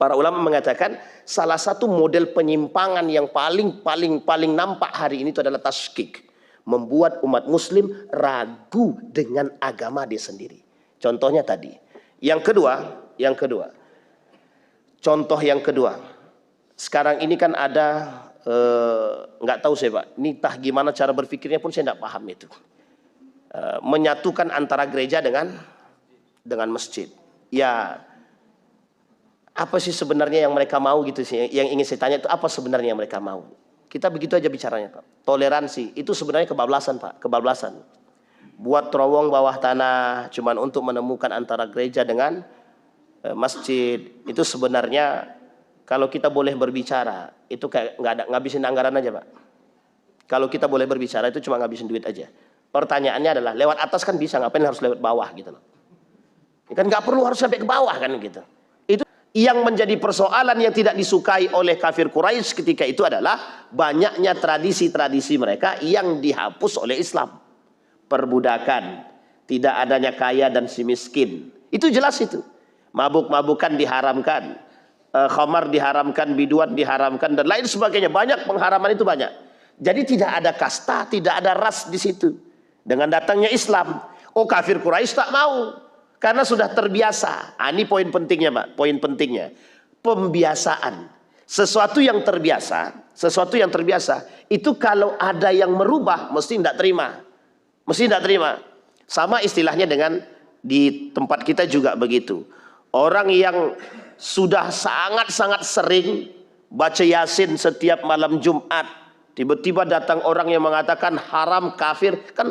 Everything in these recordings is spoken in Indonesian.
Para ulama mengatakan salah satu model penyimpangan yang paling nampak hari ini itu adalah tasykik, membuat umat muslim ragu dengan agama dia sendiri. Contohnya tadi. Yang kedua, contoh yang kedua. Sekarang ini kan ada nggak tahu saya Pak, ini entah gimana cara berpikirnya pun saya nggak paham itu. Menyatukan antara gereja dengan masjid. Ya, apa sih sebenarnya yang mereka mau gitu sih? Yang ingin saya tanya itu apa sebenarnya yang mereka mau? Kita begitu aja bicaranya Pak. Toleransi itu sebenarnya kebablasan Pak, kebablasan. Buat terowong bawah tanah cuman untuk menemukan antara gereja dengan masjid. Itu sebenarnya kalau kita boleh berbicara itu kayak nggak ada, ngabisin anggaran aja Pak. Kalau kita boleh berbicara itu cuma ngabisin duit aja. Pertanyaannya adalah lewat atas kan bisa, ngapain harus lewat bawah gitu loh? Kan nggak perlu harus sampai ke bawah kan gitu. Itu yang menjadi persoalan yang tidak disukai oleh kafir Quraisy ketika itu adalah banyaknya tradisi-tradisi mereka yang dihapus oleh Islam. Perbudakan, tidak adanya kaya dan si miskin. Itu jelas itu. Mabuk-mabukan diharamkan, khamar diharamkan, biduan diharamkan dan lain sebagainya. Banyak pengharaman itu banyak. Jadi tidak ada kasta, tidak ada ras di situ. Dengan datangnya Islam, oh kafir Quraisy tak mau karena sudah terbiasa. Ini poin pentingnya Pak, poin pentingnya. Pembiasaan. Sesuatu yang terbiasa itu kalau ada yang merubah mesti tidak terima. Mesti tidak terima. Sama istilahnya dengan di tempat kita juga begitu. Orang yang sudah sangat-sangat sering baca Yasin setiap malam Jumat, tiba-tiba datang orang yang mengatakan haram, kafir, kan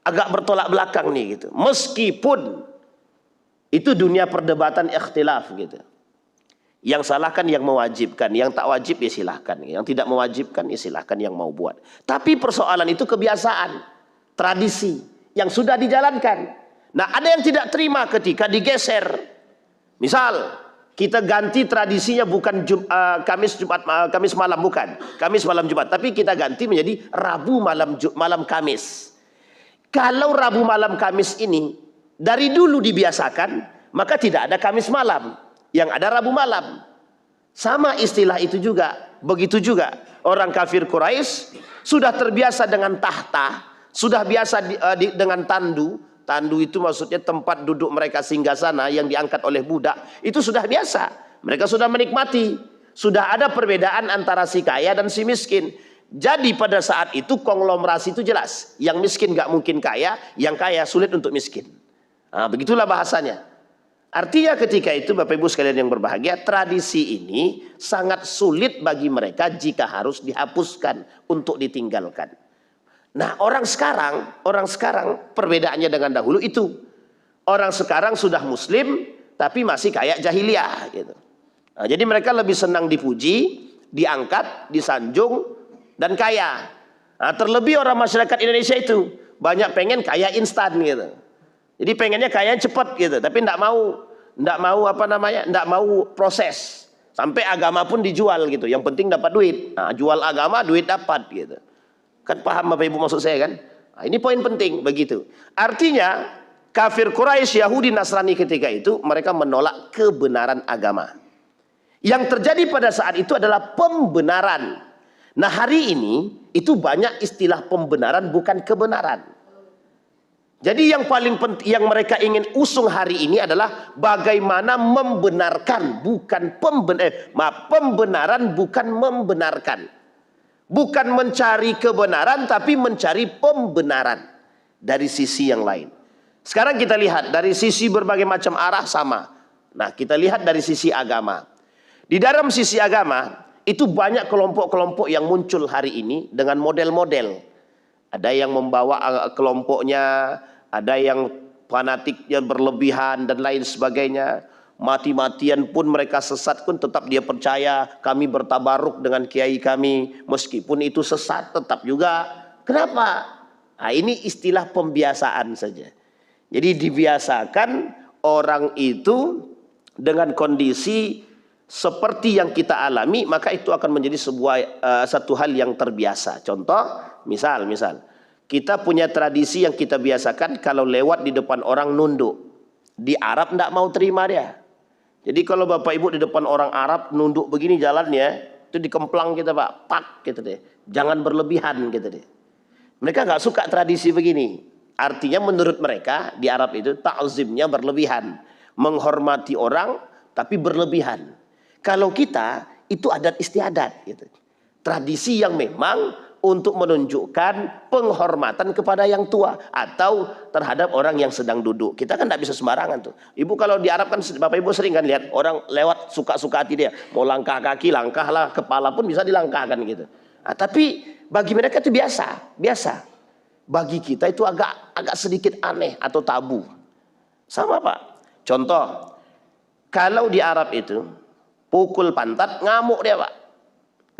agak bertolak belakang nih gitu. Meskipun itu dunia perdebatan ikhtilaf gitu. Yang salah kan yang mewajibkan, yang tak wajib ya silahkan, yang tidak mewajibkan ya silahkan yang mau buat. Tapi persoalan itu kebiasaan, tradisi yang sudah dijalankan. Nah, ada yang tidak terima ketika digeser. Misal kita ganti tradisinya bukan Kamis malam, bukan Kamis malam Jumat, tapi kita ganti menjadi Rabu malam Kamis. Kalau Rabu malam Kamis ini dari dulu dibiasakan, maka tidak ada Kamis malam, yang ada Rabu malam. Sama istilah itu juga. Begitu juga orang kafir Quraisy sudah terbiasa dengan tahta, sudah biasa dengan tandu. Tandu itu maksudnya tempat duduk mereka singgasana yang diangkat oleh budak. Itu sudah biasa. Mereka sudah menikmati. Sudah ada perbedaan antara si kaya dan si miskin. Jadi pada saat itu konglomerasi itu jelas. Yang miskin gak mungkin kaya, yang kaya sulit untuk miskin. Nah, begitulah bahasanya. Artinya ketika itu Bapak Ibu sekalian yang berbahagia, tradisi ini sangat sulit bagi mereka jika harus dihapuskan untuk ditinggalkan. Nah, orang sekarang perbedaannya dengan dahulu itu. Orang sekarang sudah muslim tapi masih kayak jahiliyah gitu. Nah, jadi mereka lebih senang dipuji, diangkat, disanjung dan kaya. Nah, terlebih orang masyarakat Indonesia itu banyak pengen kaya instan gitu. Jadi pengennya kaya cepat gitu, tapi enggak mau proses. Sampai agama pun dijual gitu. Yang penting dapat duit. Nah, jual agama, duit dapat gitu. Kan paham Bapak Ibu maksud saya kan? Nah, ini poin penting begitu. Artinya kafir Quraisy, Yahudi, Nasrani ketika itu mereka menolak kebenaran agama. Yang terjadi pada saat itu adalah pembenaran. Nah, hari ini itu banyak istilah pembenaran bukan kebenaran. Jadi yang paling penting yang mereka ingin usung hari ini adalah bagaimana membenarkan pembenaran bukan membenarkan. Bukan mencari kebenaran tapi mencari pembenaran dari sisi yang lain. Sekarang kita lihat dari sisi berbagai macam arah sama. Nah, kita lihat dari sisi agama. Di dalam sisi agama itu banyak kelompok-kelompok yang muncul hari ini dengan model-model. Ada yang membawa kelompoknya, ada yang fanatiknya berlebihan dan lain sebagainya. Mati-matian pun mereka sesat pun tetap dia percaya kami bertabaruk dengan kiai kami. Meskipun itu sesat tetap juga. Kenapa? Nah, ini istilah pembiasaan saja. Jadi dibiasakan orang itu dengan kondisi seperti yang kita alami, maka itu akan menjadi satu hal yang terbiasa. Contoh, misal kita punya tradisi yang kita biasakan kalau lewat di depan orang nunduk. Di Arab tidak mau terima dia. Jadi kalau Bapak Ibu di depan orang Arab nunduk begini jalannya, itu dikemplang kita Pak, pak gitu deh. Jangan berlebihan gitu deh. Mereka nggak suka tradisi begini. Artinya menurut mereka di Arab itu ta'zimnya berlebihan. Menghormati orang tapi berlebihan. Kalau kita itu adat istiadat gitu. Tradisi yang memang untuk menunjukkan penghormatan kepada yang tua atau terhadap orang yang sedang duduk. Kita kan tidak bisa sembarangan tuh. Ibu kalau di Arab kan Bapak Ibu sering kan lihat orang lewat suka-suka hati dia. Mau langkah kaki, langkahlah, kepala pun bisa dilangkahkan gitu. Nah, tapi bagi mereka itu biasa. Bagi kita itu agak sedikit aneh atau tabu. Sama Pak. Contoh, kalau di Arab itu pukul pantat ngamuk dia Pak.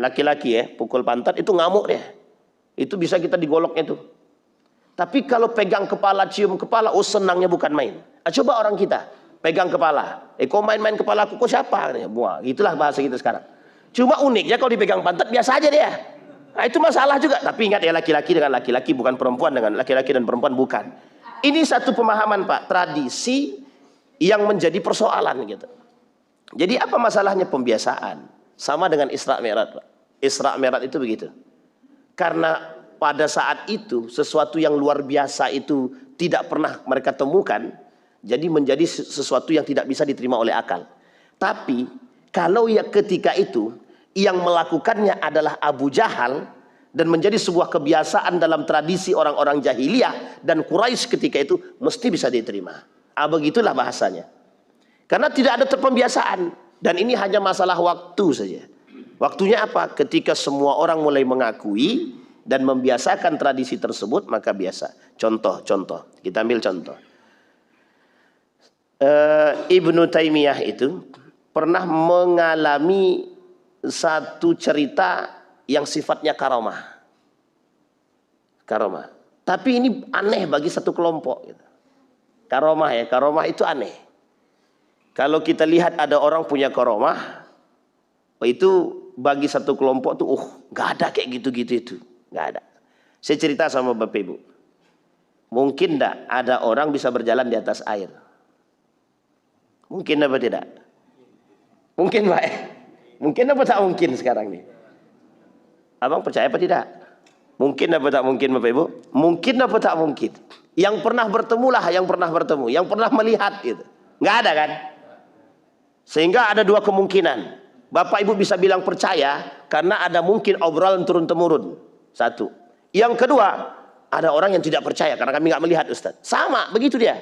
Laki-laki ya, pukul pantat itu ngamuk dia. Itu bisa kita digoloknya tuh. Tapi kalau pegang kepala, cium kepala, oh senangnya bukan main. Coba orang kita pegang kepala. Kok main-main kepala aku, kok siapa? Wah, itulah bahasa kita sekarang. Cuma uniknya kalau dipegang pantat biasa aja dia. Nah, itu masalah juga. Tapi ingat ya, laki-laki dengan laki-laki, bukan perempuan dengan laki-laki dan perempuan, bukan. Ini satu pemahaman Pak, tradisi yang menjadi persoalan gitu. Jadi apa masalahnya? Pembiasaan. Sama dengan Isra Mi'raj Pak. Isra Mi'raj itu begitu. Karena pada saat itu sesuatu yang luar biasa itu tidak pernah mereka temukan, jadi menjadi sesuatu yang tidak bisa diterima oleh akal. Tapi kalau ya ketika itu yang melakukannya adalah Abu Jahal dan menjadi sebuah kebiasaan dalam tradisi orang-orang jahiliyah dan Quraisy ketika itu, mesti bisa diterima. Begitulah bahasanya. Karena tidak ada pembiasaan dan ini hanya masalah waktu saja. Waktunya apa? Ketika semua orang mulai mengakui dan membiasakan tradisi tersebut, maka biasa. Contoh, kita ambil contoh. Ibnu Taimiyah itu pernah mengalami satu cerita yang sifatnya karomah. Tapi ini aneh bagi satu kelompok. Gitu. Karomah itu aneh. Kalau kita lihat ada orang punya karomah, itu bagi satu kelompok tuh, nggak ada kayak gitu-gitu itu, nggak ada. Saya cerita sama Bapak Ibu, mungkin enggak ada orang bisa berjalan di atas air? Mungkin apa tidak? Mungkin Pak. Mungkin apa tak mungkin sekarang nih? Abang percaya apa tidak? Mungkin apa tak mungkin Bapak Ibu? Mungkin apa tak mungkin? Yang pernah bertemu lah, yang pernah melihat gitu. Nggak ada kan? Sehingga ada dua kemungkinan. Bapak Ibu bisa bilang percaya karena ada mungkin obrolan turun-temurun. Satu. Yang kedua, ada orang yang tidak percaya karena kami nggak melihat Ustaz. Sama, begitu dia.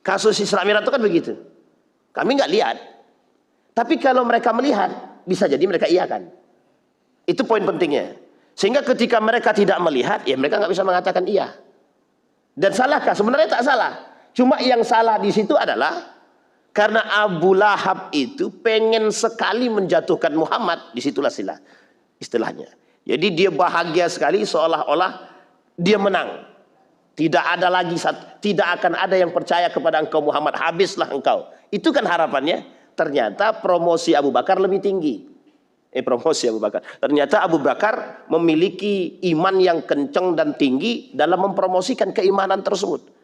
Kasus Isra Mi'raj itu kan begitu. Kami nggak lihat. Tapi kalau mereka melihat, bisa jadi mereka iya kan. Itu poin pentingnya. Sehingga ketika mereka tidak melihat, ya mereka nggak bisa mengatakan iya. Dan salahkah? Sebenarnya tak salah. Cuma yang salah di situ adalah karena Abu Lahab itu pengen sekali menjatuhkan Muhammad, disitulah istilahnya. Jadi dia bahagia sekali seolah-olah dia menang. Tidak akan ada yang percaya kepada engkau Muhammad, habislah engkau. Itu kan harapannya. Ternyata promosi Abu Bakar lebih tinggi. Ternyata Abu Bakar memiliki iman yang kencang dan tinggi dalam mempromosikan keimanan tersebut.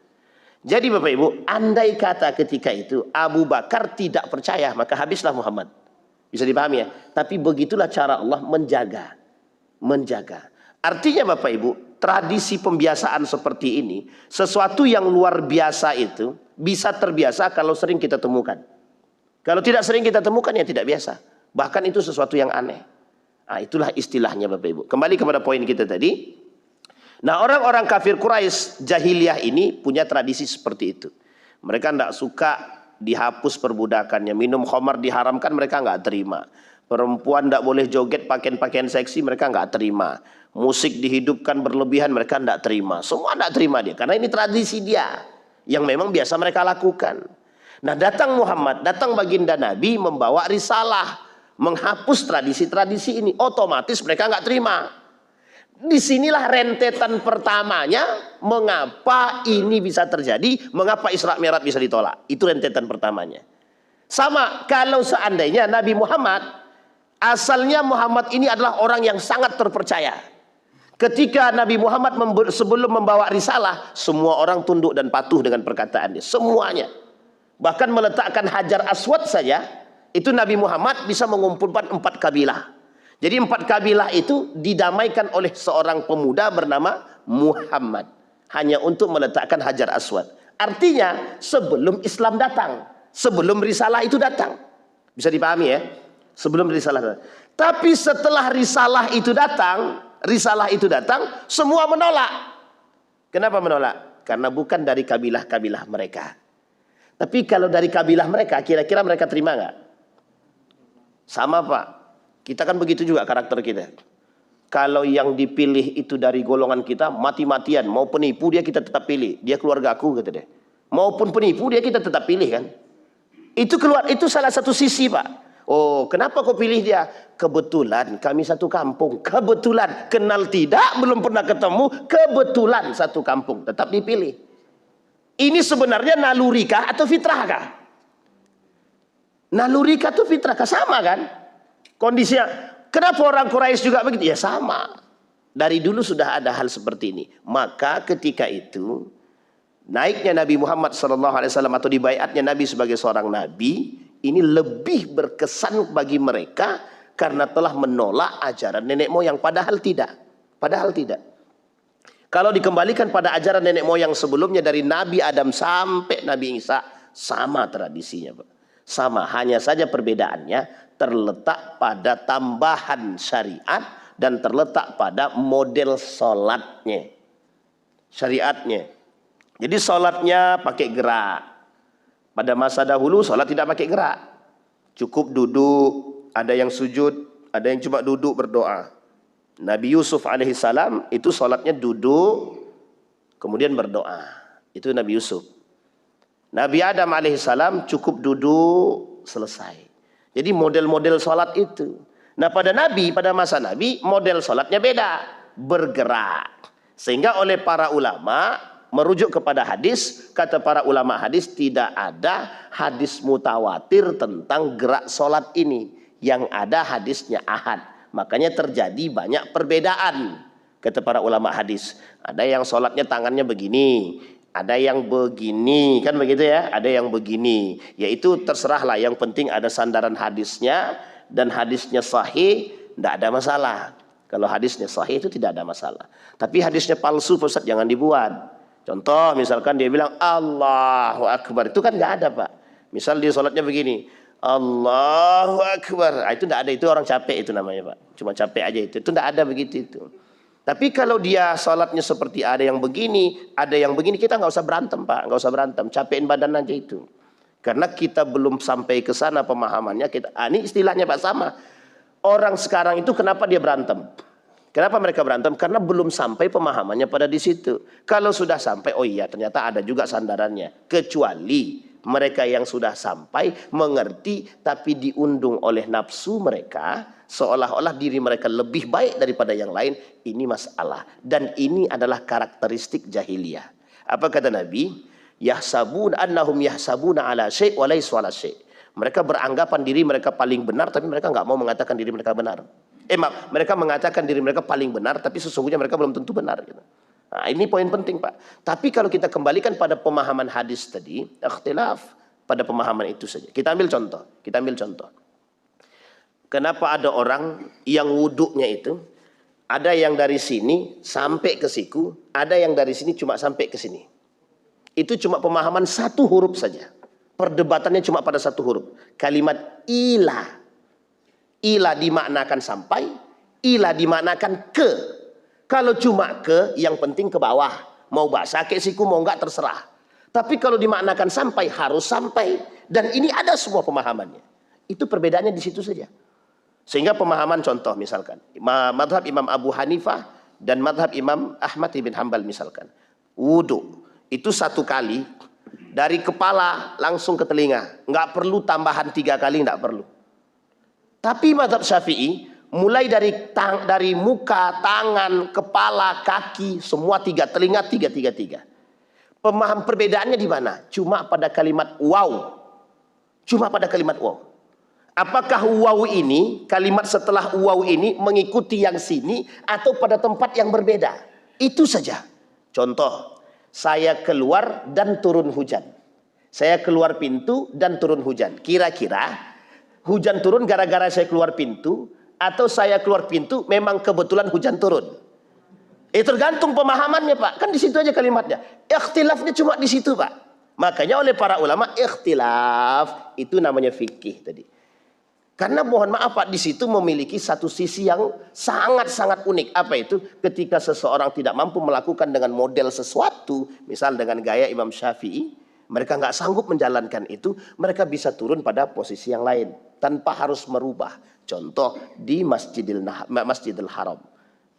Jadi Bapak Ibu, andai kata ketika itu Abu Bakar tidak percaya, maka habislah Muhammad. Bisa dipahami ya? Tapi begitulah cara Allah menjaga. Artinya Bapak Ibu, tradisi pembiasaan seperti ini, sesuatu yang luar biasa itu bisa terbiasa kalau sering kita temukan. Kalau tidak sering kita temukan, ya tidak biasa. Bahkan itu sesuatu yang aneh. Nah, itulah istilahnya Bapak Ibu. Kembali kepada poin kita tadi. Nah, orang-orang kafir Quraisy jahiliyah ini punya tradisi seperti itu. Mereka tidak suka dihapus perbudakannya. Minum khamar diharamkan, mereka nggak terima. Perempuan tidak boleh joget pakaian-pakaian seksi, mereka nggak terima. Musik dihidupkan berlebihan, mereka tidak terima. Semua tidak terima dia, karena ini tradisi dia yang memang biasa mereka lakukan. Nah, datang Muhammad, datang baginda Nabi membawa risalah, menghapus tradisi-tradisi ini. Otomatis mereka nggak terima. Disinilah rentetan pertamanya mengapa ini bisa terjadi, mengapa Isra Mi'raj bisa ditolak. Itu rentetan pertamanya. Sama kalau seandainya Nabi Muhammad, asalnya Muhammad ini adalah orang yang sangat terpercaya. Ketika Nabi Muhammad sebelum membawa risalah, semua orang tunduk dan patuh dengan perkataan dia. Semuanya. Bahkan meletakkan Hajar Aswad saja, itu Nabi Muhammad bisa mengumpulkan 4 kabilah. Jadi 4 kabilah itu didamaikan oleh seorang pemuda bernama Muhammad. Hanya untuk meletakkan Hajar Aswad. Artinya sebelum Islam datang. Sebelum risalah itu datang. Bisa dipahami ya? Sebelum risalah datang. Tapi setelah risalah itu datang, semua menolak. Kenapa menolak? Karena bukan dari kabilah-kabilah mereka. Tapi kalau dari kabilah mereka, kira-kira mereka terima nggak? Sama Pak. Kita kan begitu juga karakter kita. Kalau yang dipilih itu dari golongan kita, mati-matian. Mau penipu dia kita tetap pilih. Dia keluarga aku gitu deh. Maupun penipu dia kita tetap pilih kan. Itu salah satu sisi Pak. Oh, kenapa kau pilih dia? Kebetulan kami satu kampung. Kebetulan kenal tidak, belum pernah ketemu. Kebetulan satu kampung, tetap dipilih. Ini sebenarnya nalurikah atau fitrahkah? Nalurikah atau fitrahkah? Sama kan? Kondisinya. Kenapa orang Quraisy juga begitu? Ya sama. Dari dulu sudah ada hal seperti ini. Maka ketika itu naiknya Nabi Muhammad SAW atau dibaiatnya Nabi sebagai seorang nabi, ini lebih berkesan bagi mereka karena telah menolak ajaran nenek moyang. Padahal tidak. Kalau dikembalikan pada ajaran nenek moyang sebelumnya dari Nabi Adam sampai Nabi Isa, sama tradisinya Pak. Sama, hanya saja perbedaannya terletak pada tambahan syariat dan terletak pada model sholatnya. Syariatnya. Jadi sholatnya pakai gerak. Pada masa dahulu sholat tidak pakai gerak. Cukup duduk, ada yang sujud, ada yang cuma duduk berdoa. Nabi Yusuf alaihissalam itu sholatnya duduk, kemudian berdoa. Itu Nabi Yusuf. Nabi Adam alaihissalam cukup duduk, selesai. Jadi model-model sholat itu. Nah pada masa Nabi, model sholatnya beda. Bergerak. Sehingga oleh para ulama, merujuk kepada hadis, kata para ulama hadis, tidak ada hadis mutawatir tentang gerak sholat ini. Yang ada hadisnya ahad. Makanya terjadi banyak perbedaan. Kata para ulama hadis. Ada yang sholatnya tangannya begini. Ada yang begini, kan begitu ya? Ada yang begini. Yaitu terserahlah, yang penting ada sandaran hadisnya. Dan hadisnya sahih, tidak ada masalah. Kalau hadisnya sahih itu tidak ada masalah. Tapi hadisnya palsu, Ustaz, jangan dibuat. Contoh, misalkan dia bilang Allahu Akbar. Itu kan nggak ada Pak. Misal dia sholatnya begini. Allahu Akbar. Itu tidak ada, itu orang capek itu namanya Pak. Cuma capek aja itu. Itu tidak ada begitu itu. Tapi kalau dia sholatnya seperti ada yang begini, ada yang begini, kita nggak usah berantem Pak, nggak usah berantem, capein badan aja itu. Karena kita belum sampai ke sana pemahamannya. Ini istilahnya Pak sama. Orang sekarang itu kenapa dia berantem? Kenapa mereka berantem? Karena belum sampai pemahamannya pada di situ. Kalau sudah sampai, oh iya ternyata ada juga sandarannya. Kecuali mereka yang sudah sampai mengerti, tapi diundung oleh nafsu mereka, seolah-olah diri mereka lebih baik daripada yang lain. Ini masalah. Dan ini adalah karakteristik jahiliyah. Apa kata Nabi? Yahsabun annahum yahsabuna ala syai' wa laysa ala syai'. Mereka beranggapan diri mereka paling benar, tapi mereka nggak mau mengatakan diri mereka benar. Mereka mengatakan diri mereka paling benar, tapi sesungguhnya mereka belum tentu benar. Gitu. Nah, ini poin penting Pak. Tapi kalau kita kembalikan pada pemahaman hadis tadi, ikhtilaf pada pemahaman itu saja. Kita ambil contoh. Kenapa ada orang yang wuduknya itu, ada yang dari sini sampai ke siku, ada yang dari sini cuma sampai ke sini. Itu cuma pemahaman satu huruf saja. Perdebatannya cuma pada satu huruf. Kalimat ila. Ila dimaknakan sampai, ila dimaknakan ke. Kalau cuma ke, yang penting ke bawah. Mau basah ke siku, mau enggak terserah. Tapi kalau dimaknakan sampai, harus sampai. Dan ini ada semua pemahamannya. Itu perbedaannya di situ saja. Sehingga pemahaman contoh misalkan. Madhab Imam Abu Hanifah dan madhab Imam Ahmad ibn Hanbal misalkan. Wudhu. Itu satu kali. Dari kepala langsung ke telinga. Enggak perlu tambahan 3 kali, enggak perlu. Tapi madhab Syafi'i, mulai dari muka, tangan, kepala, kaki, semua 3, telinga 3. Pemaham perbedaannya di mana? Cuma pada kalimat waw. Cuma pada kalimat waw. Apakah waw ini, kalimat setelah waw ini mengikuti yang sini atau pada tempat yang berbeda? Itu saja. Contoh, saya keluar dan turun hujan. Saya keluar pintu dan turun hujan. Kira-kira hujan turun gara-gara saya keluar pintu, atau saya keluar pintu memang kebetulan hujan turun? Tergantung pemahamannya, Pak. Kan di situ aja kalimatnya. Ikhtilafnya cuma di situ, Pak. Makanya oleh para ulama ikhtilaf itu namanya fikih tadi. Karena mohon maaf Pak, di situ memiliki satu sisi yang sangat-sangat unik. Apa itu? Ketika seseorang tidak mampu melakukan dengan model sesuatu, misal dengan gaya Imam Syafi'i, mereka nggak sanggup menjalankan itu, mereka bisa turun pada posisi yang lain tanpa harus merubah. Contoh di Masjidil Haram.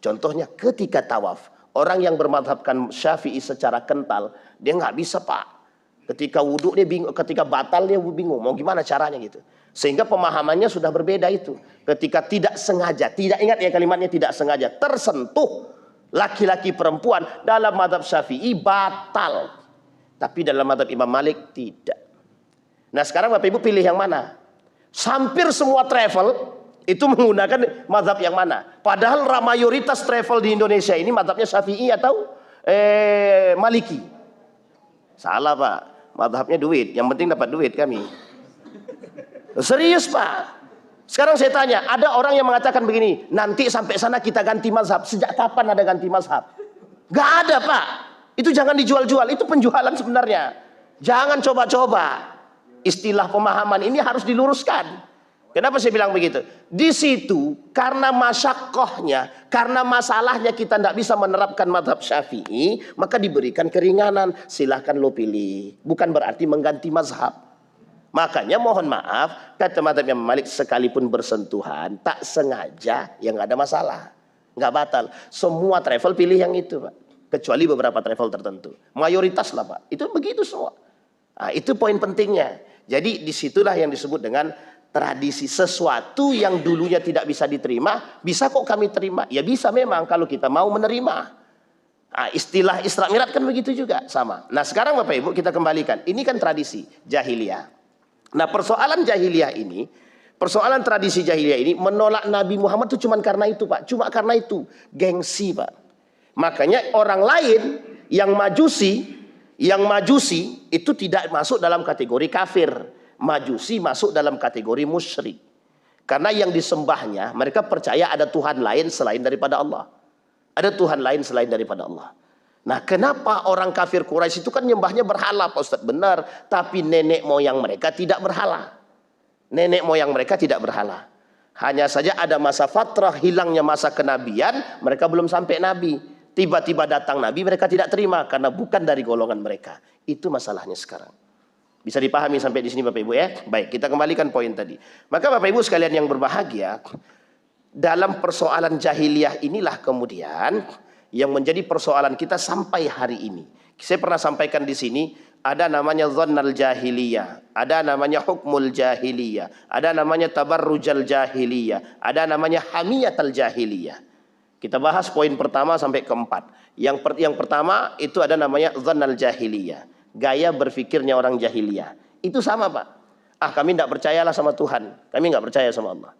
Contohnya ketika tawaf, orang yang bermadhabkan Syafi'i secara kental, dia nggak bisa Pak. Ketika wudhu dia bingung, ketika batal dia bingung, mau gimana caranya gitu. Sehingga pemahamannya sudah berbeda itu. Ketika tidak sengaja, tidak ingat ya kalimatnya tidak sengaja, tersentuh laki-laki perempuan dalam mazhab Syafi'i batal. Tapi dalam mazhab Imam Malik tidak. Nah sekarang Bapak Ibu pilih yang mana? Hampir semua travel itu menggunakan mazhab yang mana? Padahal mayoritas travel di Indonesia ini mazhabnya Syafi'i atau Maliki. Salah Pak, mazhabnya duit. Yang penting dapat duit kami. Serius Pak. Sekarang saya tanya, ada orang yang mengatakan begini, nanti sampai sana kita ganti mazhab. Sejak kapan ada ganti mazhab? Gak ada Pak. Itu jangan dijual-jual, itu penjualan sebenarnya. Jangan coba-coba. Istilah pemahaman ini harus diluruskan. Kenapa saya bilang begitu? Di situ karena masyakohnya, karena masalahnya kita tidak bisa menerapkan mazhab Syafi'i, maka diberikan keringanan. Silahkan lo pilih. Bukan berarti mengganti mazhab. Makanya mohon maaf, kata mazhab Imam Malik, sekalipun bersentuhan, tak sengaja, ya nggak ada masalah, nggak batal. Semua travel pilih yang itu Pak, kecuali beberapa travel tertentu. Mayoritas lah Pak, itu begitu semua. Nah, itu poin pentingnya. Jadi disitulah yang disebut dengan tradisi. Sesuatu yang dulunya tidak bisa diterima, bisa kok kami terima. Ya bisa memang kalau kita mau menerima. Nah, istilah Isra Mi'raj kan begitu juga sama. Nah sekarang Bapak Ibu kita kembalikan. Ini kan tradisi jahiliyah. Nah persoalan jahiliyah ini, persoalan tradisi jahiliyah ini menolak Nabi Muhammad itu cuma karena itu Pak. Cuma karena itu, gengsi Pak. Makanya orang lain yang majusi itu tidak masuk dalam kategori kafir. Majusi masuk dalam kategori musyrik. Karena yang disembahnya, mereka percaya ada Tuhan lain selain daripada Allah. Ada Tuhan lain selain daripada Allah. Nah kenapa orang kafir Quraisy itu kan nyembahnya berhala Pak Ustadz? Benar, tapi nenek moyang mereka tidak berhala. Nenek moyang mereka tidak berhala. Hanya saja ada masa fatrah, hilangnya masa kenabian, mereka belum sampai nabi. Tiba-tiba datang nabi, mereka tidak terima karena bukan dari golongan mereka. Itu masalahnya sekarang. Bisa dipahami sampai di sini Bapak Ibu ya? Baik, kita kembalikan poin tadi. Maka Bapak Ibu sekalian yang berbahagia, dalam persoalan jahiliyah inilah kemudian yang menjadi persoalan kita sampai hari ini. Saya pernah sampaikan di sini, ada namanya dhannal jahiliyah, ada namanya hukmul jahiliyah, ada namanya tabarrujal jahiliyah, ada namanya hamiyatal jahiliyah. Kita bahas poin pertama sampai keempat. Yang pertama itu ada namanya dhannal jahiliyah, gaya berfikirnya orang jahiliyah. Itu sama Pak. Kami tidak percayalah sama Tuhan, kami nggak percaya sama Allah.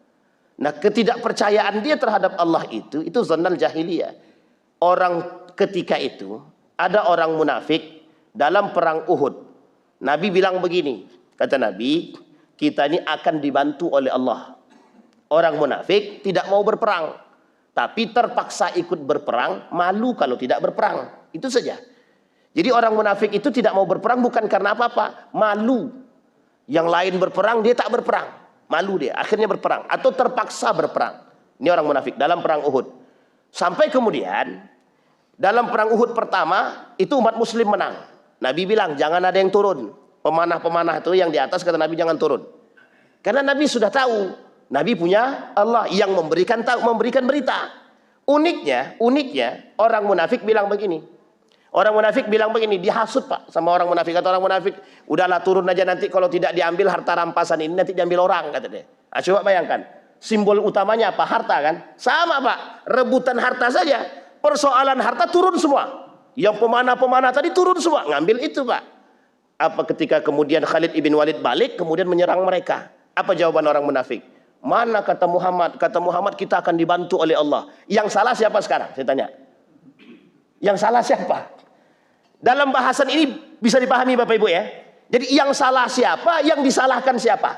Nah ketidakpercayaan dia terhadap Allah itu dhannal jahiliyah. Orang ketika itu ada orang munafik dalam perang Uhud. Nabi bilang begini, kata Nabi, kita ini akan dibantu oleh Allah. Orang munafik tidak mau berperang, tapi terpaksa ikut berperang, malu kalau tidak berperang. Itu saja. Jadi orang munafik itu tidak mau berperang bukan karena apa-apa, malu. Yang lain berperang, dia tak berperang, malu dia, akhirnya berperang atau terpaksa berperang. Ini orang munafik dalam perang Uhud. Sampai kemudian dalam perang Uhud pertama itu umat muslim menang. Nabi bilang jangan ada yang turun. Pemanah-pemanah itu yang di atas kata Nabi jangan turun. Karena Nabi sudah tahu. Nabi punya Allah yang memberikan berita. Uniknya orang munafik bilang begini. Orang munafik bilang begini, dihasut Pak sama orang munafik. Kata orang munafik, udahlah turun aja nanti kalau tidak diambil harta rampasan ini nanti diambil orang kata dia. Coba bayangkan. Simbol utamanya apa? Harta kan? Sama Pak. Rebutan harta saja. Persoalan harta turun semua. Yang pemanah-pemanah tadi turun semua. Ngambil itu Pak. Apa ketika kemudian Khalid ibn Walid balik kemudian menyerang mereka. Apa jawaban orang munafik? Mana kata Muhammad? Kata Muhammad kita akan dibantu oleh Allah. Yang salah siapa sekarang? Saya tanya. Yang salah siapa? Dalam bahasan ini bisa dipahami Bapak Ibu ya. Jadi yang salah siapa, yang disalahkan siapa?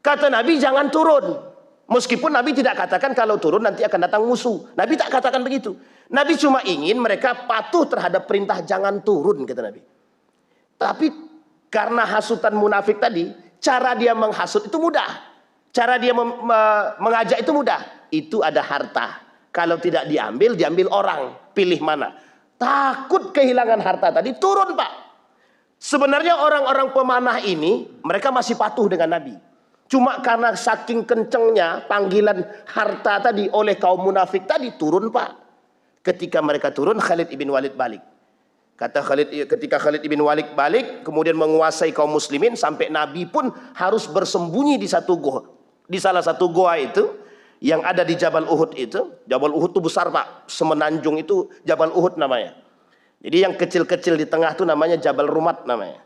Kata Nabi jangan turun. Meskipun Nabi tidak katakan kalau turun nanti akan datang musuh. Nabi tak katakan begitu. Nabi cuma ingin mereka patuh terhadap perintah jangan turun, kata Nabi. Tapi karena hasutan munafik tadi, cara dia menghasut itu mudah. Cara dia mengajak itu mudah. Itu ada harta. Kalau tidak diambil, diambil orang. Pilih mana? Takut kehilangan harta tadi, turun Pak. Sebenarnya orang-orang pemanah ini, mereka masih patuh dengan Nabi. Cuma karena saking kencengnya panggilan harta tadi oleh kaum munafik tadi, turun Pak. Ketika mereka turun, Khalid ibn Walid balik. Ketika Khalid ibn Walid balik, kemudian menguasai kaum muslimin, sampai Nabi pun harus bersembunyi di satu goa. Di salah satu goa itu, yang ada di Jabal Uhud itu. Jabal Uhud itu besar Pak, semenanjung itu Jabal Uhud namanya. Jadi yang kecil-kecil di tengah itu namanya Jabal Rumat namanya.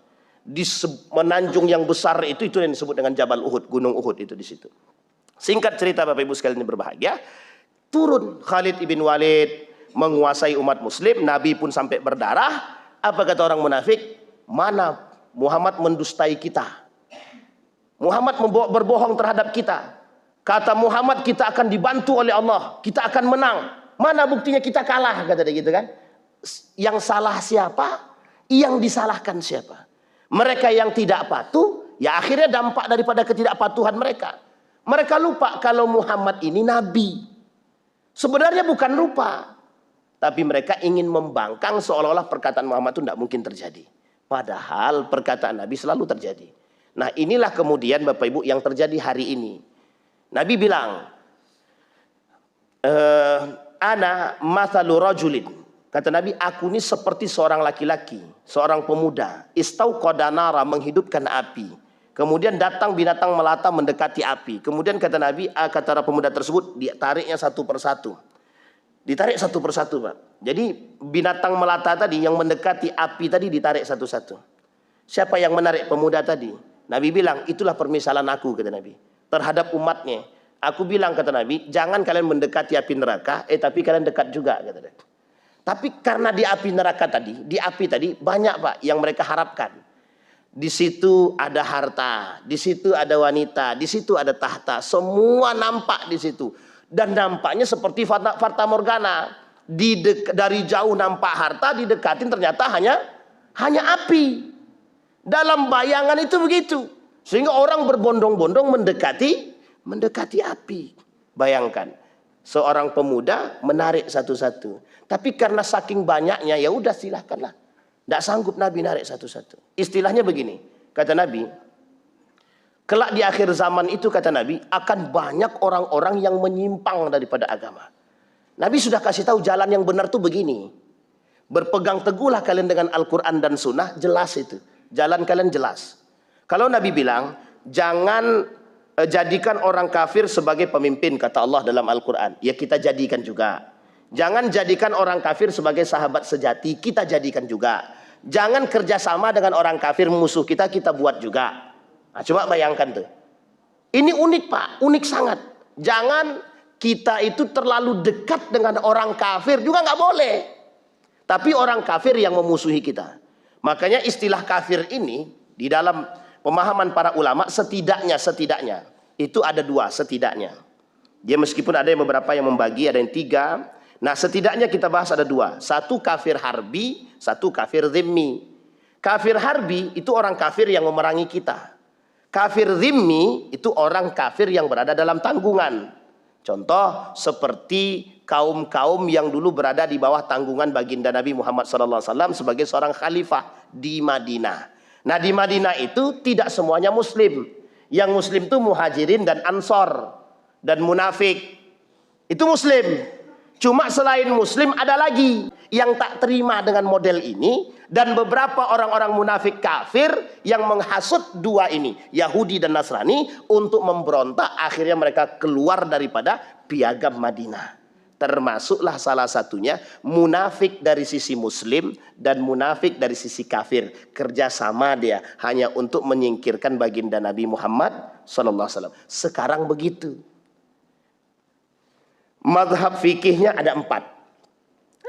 Di menanjung yang besar itu yang disebut dengan Jabal Uhud, Gunung Uhud itu di situ. Singkat cerita Bapak Ibu sekalian yang berbahagia, turun Khalid ibn Walid menguasai umat muslim, Nabi pun sampai berdarah. Apa kata orang munafik? Mana Muhammad mendustai kita. Muhammad berbohong terhadap kita. Kata Muhammad kita akan dibantu oleh Allah, kita akan menang. Mana buktinya kita kalah, kata dia gitu kan. Yang salah siapa? Yang disalahkan siapa? Mereka yang tidak patuh, ya akhirnya dampak daripada ketidakpatuhan mereka. Mereka lupa kalau Muhammad ini nabi. Sebenarnya bukan lupa, tapi mereka ingin membangkang seolah-olah perkataan Muhammad itu tidak mungkin terjadi. Padahal perkataan Nabi selalu terjadi. Nah inilah kemudian Bapak Ibu yang terjadi hari ini. Nabi bilang, ana mathalu rajulin. Kata Nabi, aku ini seperti seorang laki-laki, seorang pemuda. Istauqada nara, menghidupkan api. Kemudian datang binatang melata mendekati api. Kemudian kata Nabi, kata pemuda tersebut, ditariknya satu persatu. Ditarik satu persatu Pak. Jadi binatang melata tadi yang mendekati api tadi ditarik satu-satu. Siapa yang menarik pemuda tadi? Nabi bilang, itulah permisalan aku, kata Nabi, terhadap umatnya. Aku bilang, kata Nabi, jangan kalian mendekati api neraka, tapi kalian dekat juga, kata Nabi. Tapi karena di api neraka tadi, di api tadi banyak Pak yang mereka harapkan. Di situ ada harta, di situ ada wanita, di situ ada tahta, semua nampak di situ. Dan nampaknya seperti fata morgana. Dari jauh nampak harta, didekatin ternyata hanya api. Dalam bayangan itu begitu. Sehingga orang berbondong-bondong mendekati api. Bayangkan, seorang pemuda menarik satu-satu. Tapi karena saking banyaknya, ya udah silahkanlah. Tidak sanggup Nabi narik satu-satu. Istilahnya begini, kata Nabi, kelak di akhir zaman itu, kata Nabi, akan banyak orang-orang yang menyimpang daripada agama. Nabi sudah kasih tahu jalan yang benar tuh begini. Berpegang teguhlah kalian dengan Al-Quran dan Sunnah, jelas itu. Jalan kalian jelas. Kalau Nabi bilang, jangan jadikan orang kafir sebagai pemimpin, kata Allah dalam Al-Quran. Ya kita jadikan juga. Jangan jadikan orang kafir sebagai sahabat sejati, kita jadikan juga. Jangan kerjasama dengan orang kafir, musuh kita buat juga. Nah, coba bayangkan tuh. Ini unik Pak, unik sangat. Jangan kita itu terlalu dekat dengan orang kafir, juga nggak boleh. Tapi orang kafir yang memusuhi kita. Makanya istilah kafir ini, di dalam pemahaman para ulama, setidaknya, itu ada dua setidaknya. Dia meskipun ada yang beberapa yang membagi, ada yang tiga. Nah setidaknya kita bahas ada dua. Satu kafir harbi, satu kafir zimmi. Kafir harbi itu orang kafir yang memerangi kita. Kafir zimmi itu orang kafir yang berada dalam tanggungan. Contoh seperti kaum-kaum yang dulu berada di bawah tanggungan baginda Nabi Muhammad SAW sebagai seorang khalifah di Madinah. Nah di Madinah itu tidak semuanya muslim. Yang muslim itu muhajirin dan ansor dan munafik. Itu muslim. Cuma selain muslim ada lagi yang tak terima dengan model ini. Dan beberapa orang-orang munafik kafir yang menghasut dua ini, Yahudi dan Nasrani, untuk memberontak. Akhirnya mereka keluar daripada piagam Madinah. Termasuklah salah satunya munafik dari sisi muslim dan munafik dari sisi kafir. Kerjasama dia hanya untuk menyingkirkan baginda Nabi Muhammad SAW. Sekarang begitu. Mazhab fikihnya ada 4.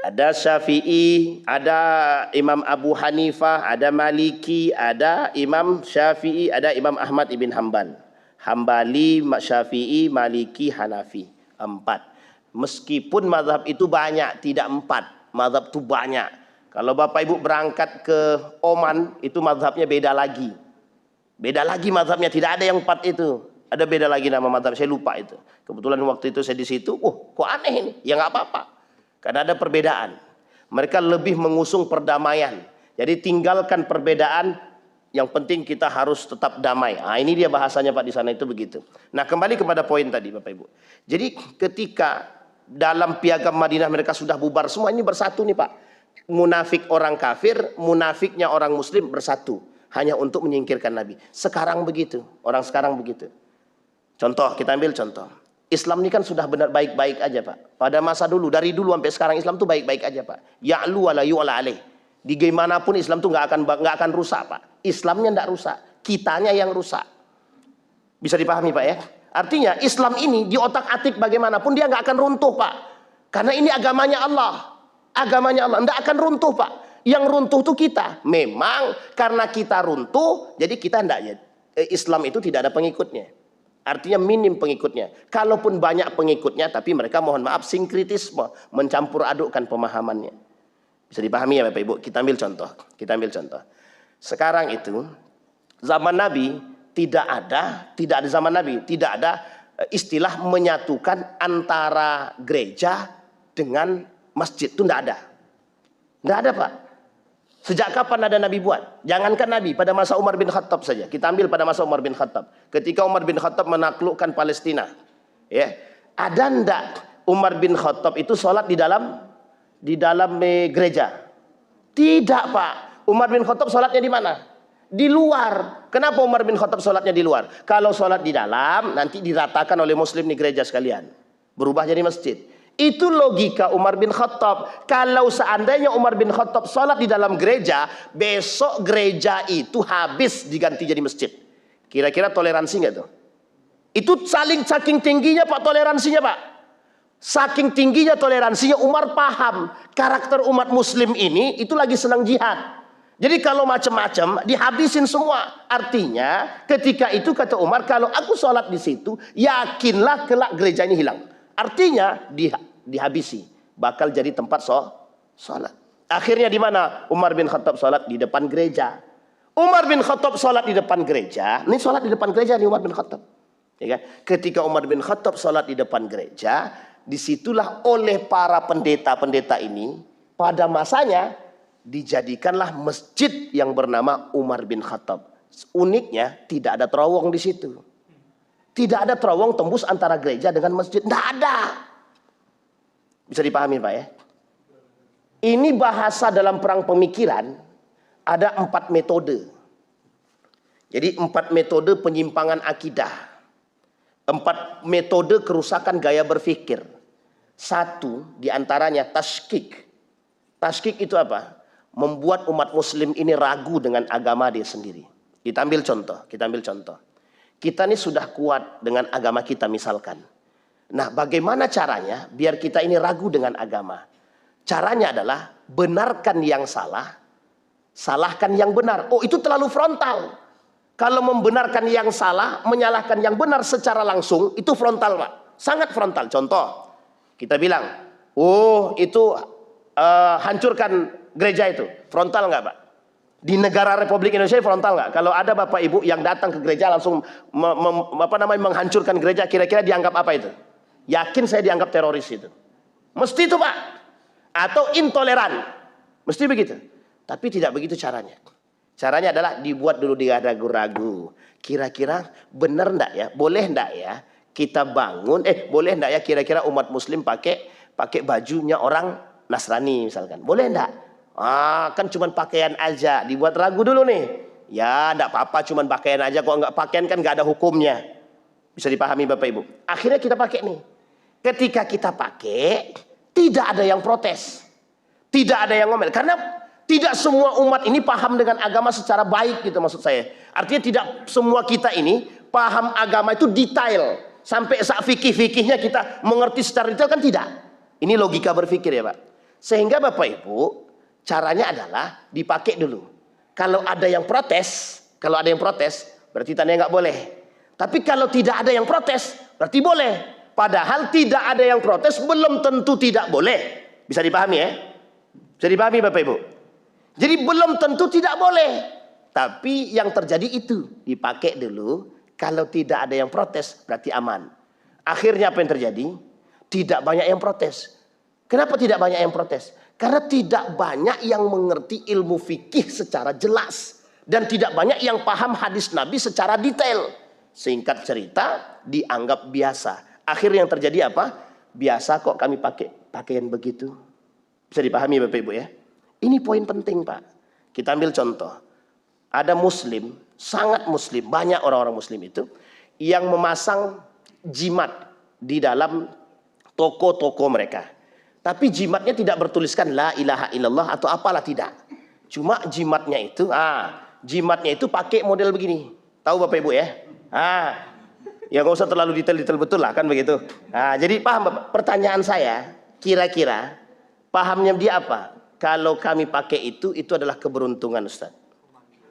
Ada Syafi'i, ada Imam Abu Hanifah, ada Maliki, ada Imam Syafi'i, ada Imam Ahmad ibn Hanbal. Hambali, Syafi'i, Maliki, Hanafi. 4. Meskipun mazhab itu banyak, tidak 4. Mazhab itu banyak. Kalau Bapak Ibu berangkat ke Oman, itu mazhabnya beda lagi. Beda lagi mazhabnya, tidak ada yang 4 itu. Ada beda lagi nama mazhab, saya lupa itu. Kebetulan waktu itu saya di situ, kok aneh ini? Ya nggak apa-apa. Karena ada perbedaan. Mereka lebih mengusung perdamaian. Jadi tinggalkan perbedaan, yang penting kita harus tetap damai. Nah, ini dia bahasanya Pak di sana itu begitu. Nah, kembali kepada poin tadi Bapak Ibu. Jadi ketika dalam piagam Madinah mereka sudah bubar semua, ini bersatu nih Pak. Munafik orang kafir, munafiknya orang muslim bersatu. Hanya untuk menyingkirkan Nabi. Sekarang begitu. Orang sekarang begitu. Contoh, kita ambil contoh. Islam ini kan sudah benar baik-baik aja Pak. Pada masa dulu, dari dulu sampai sekarang Islam tuh baik-baik aja Pak. Ya'lu wala yu'la alaih. Di gimana pun Islam tuh nggak akan rusak Pak. Islamnya nggak rusak, kitanya yang rusak. Bisa dipahami Pak ya? Artinya Islam ini di otak-atik bagaimanapun dia nggak akan runtuh Pak. Karena ini agamanya Allah. Agamanya Allah nggak akan runtuh Pak. Yang runtuh tuh kita. Memang karena kita runtuh, jadi kita nggak. Islam itu tidak ada pengikutnya. Artinya minim pengikutnya. Kalaupun banyak pengikutnya, tapi mereka mohon maaf sinkritisme, mencampur adukkan pemahamannya. Bisa dipahami ya Bapak Ibu? Kita ambil contoh. Kita ambil contoh. Sekarang itu zaman Nabi tidak ada zaman Nabi tidak ada istilah menyatukan antara gereja dengan masjid, itu tidak ada Pak. Sejak kapan ada Nabi buat? Jangankan Nabi, pada masa Umar bin Khattab saja. Kita ambil pada masa Umar bin Khattab. Ketika Umar bin Khattab menaklukkan Palestina, ya, ada ndak Umar bin Khattab itu sholat di dalam gereja? Tidak Pak. Umar bin Khattab sholatnya di mana? Di luar. Kenapa Umar bin Khattab sholatnya di luar? Kalau sholat di dalam, nanti diratakan oleh muslim di gereja sekalian. Berubah jadi masjid. Itu logika Umar bin Khattab. Kalau seandainya Umar bin Khattab sholat di dalam gereja, besok gereja itu habis diganti jadi masjid. Kira-kira toleransi nggak tuh? Itu saking tingginya Pak toleransinya Pak. Saking tingginya toleransinya, Umar paham karakter umat muslim ini itu lagi senang jihad. Jadi kalau macam-macam dihabisin semua. Artinya ketika itu kata Umar, kalau aku sholat di situ, yakinlah kelak gereja ini hilang. Artinya dihabisi, bakal jadi tempat sholat. Akhirnya di mana Umar bin Khattab sholat? Di depan gereja. Umar bin Khattab sholat di depan gereja. Ini sholat di depan gereja nih Umar bin Khattab. Ya kan? Ketika Umar bin Khattab sholat di depan gereja, disitulah oleh para pendeta-pendeta ini pada masanya dijadikanlah masjid yang bernama Umar bin Khattab. Uniknya tidak ada terowong di situ. Tidak ada terowong tembus antara gereja dengan masjid. Tidak ada. Bisa dipahami Pak ya? Ini bahasa dalam perang pemikiran. Ada 4 metode. Jadi 4 metode penyimpangan akidah. 4 metode kerusakan gaya berpikir. 1 diantaranya taskik. Taskik itu apa? Membuat umat muslim ini ragu dengan agama dia sendiri. Kita ambil contoh. Kita ini sudah kuat dengan agama kita misalkan. Nah, bagaimana caranya biar kita ini ragu dengan agama? Caranya adalah benarkan yang salah, salahkan yang benar. Oh, itu terlalu frontal. Kalau membenarkan yang salah, menyalahkan yang benar secara langsung, itu frontal Pak. Sangat frontal. Contoh, kita bilang, oh itu hancurkan gereja itu. Frontal nggak Pak? Di negara Republik Indonesia frontal nggak? Kalau ada Bapak Ibu yang datang ke gereja langsung menghancurkan gereja, kira-kira dianggap apa itu? Yakin saya dianggap teroris itu. Mesti itu Pak. Atau intoleran. Mesti begitu. Tapi tidak begitu caranya. Caranya adalah dibuat dulu dia ragu-ragu. Kira-kira benar ndak ya? Boleh ndak ya? Kita bangun, boleh ndak ya kira-kira umat muslim pakai bajunya orang Nasrani misalkan. Boleh ndak? Kan cuma pakaian aja, dibuat ragu dulu nih. Ya, enggak apa-apa, cuma pakaian aja. Kok enggak pakaian kan enggak ada hukumnya. Bisa dipahami Bapak Ibu. Akhirnya kita pakai nih. Ketika kita pakai, tidak ada yang protes. Tidak ada yang ngomel. Karena tidak semua umat ini paham dengan agama secara baik gitu maksud saya. Artinya tidak semua kita ini paham agama itu detail. Sampai fikih-fikihnya kita mengerti secara detail kan tidak. Ini logika berpikir ya Pak. Sehingga Bapak Ibu, caranya adalah dipakai dulu. Kalau ada yang protes, berarti tandanya nggak boleh. Tapi kalau tidak ada yang protes, berarti boleh. Padahal tidak ada yang protes belum tentu tidak boleh. Bisa dipahami ya? Bisa dipahami Bapak Ibu? Jadi belum tentu tidak boleh. Tapi yang terjadi itu dipakai dulu. Kalau tidak ada yang protes berarti aman. Akhirnya apa yang terjadi? Tidak banyak yang protes. Kenapa tidak banyak yang protes? Karena tidak banyak yang mengerti ilmu fikih secara jelas. Dan tidak banyak yang paham hadis Nabi secara detail. Singkat cerita dianggap biasa. Akhirnya yang terjadi apa? Biasa kok kami pakai pakaian begitu. Bisa dipahami Bapak Ibu ya? Ini poin penting Pak. Kita ambil contoh. Ada muslim, sangat muslim, banyak orang-orang muslim itu yang memasang jimat di dalam toko-toko mereka. Tapi jimatnya tidak bertuliskan la ilaha illallah atau apalah, tidak. Cuma jimatnya itu pakai model begini. Tahu Bapak Ibu ya? Ya nggak usah terlalu detail-detail betul lah kan begitu. Jadi paham Bapak? Pertanyaan saya, kira-kira pahamnya dia apa? Kalau kami pakai itu adalah keberuntungan Ustaz.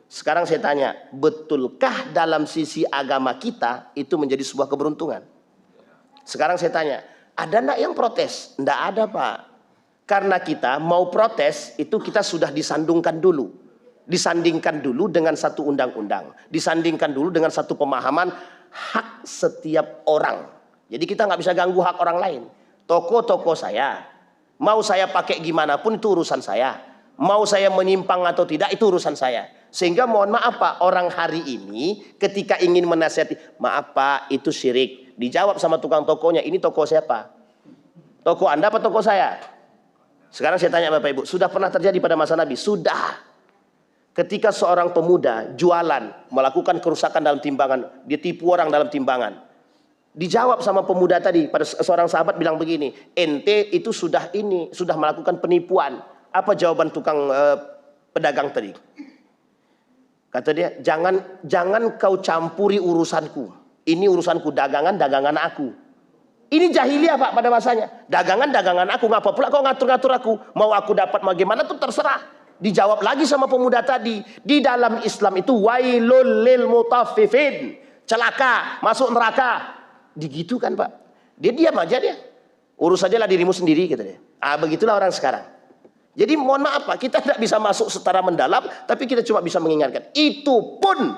Sekarang saya tanya, betulkah dalam sisi agama kita itu menjadi sebuah keberuntungan? Sekarang saya tanya, ada enggak yang protes? Enggak ada Pak. Karena kita mau protes itu kita sudah disandingkan dulu. Disandingkan dulu dengan satu undang-undang. Disandingkan dulu dengan satu pemahaman hak setiap orang. Jadi kita nggak bisa ganggu hak orang lain. Toko-toko saya, mau saya pakai gimana pun itu urusan saya. Mau saya menyimpang atau tidak itu urusan saya. Sehingga mohon maaf Pak, orang hari ini ketika ingin menasihati, maaf Pak itu syirik. Dijawab sama tukang tokonya, ini toko siapa? Toko Anda apa toko saya? Sekarang saya tanya Bapak Ibu, sudah pernah terjadi pada masa Nabi? Sudah. Ketika seorang pemuda jualan, melakukan kerusakan dalam timbangan, dia tipu orang dalam timbangan. Dijawab sama pemuda tadi, pada seorang sahabat bilang begini, ente itu sudah melakukan penipuan. Apa jawaban tukang pedagang tadi? Kata dia, jangan kau campuri urusanku. Ini urusanku, dagangan aku. Ini jahiliyah Pak pada masanya. Dagangan aku, ngapa pula kau ngatur-ngatur aku? Mau aku dapat bagaimana tuh terserah. Dijawab lagi sama pemuda tadi, di dalam Islam itu wailul lil mutaffifin. Celaka, masuk neraka. Digitukan Pak. Dia diam aja dia. Urus sajalah dirimu sendiri kata dia. Begitulah orang sekarang. Jadi mohon maaf Pak, kita tidak bisa masuk secara mendalam, tapi kita cuma bisa mengingatkan. Itu pun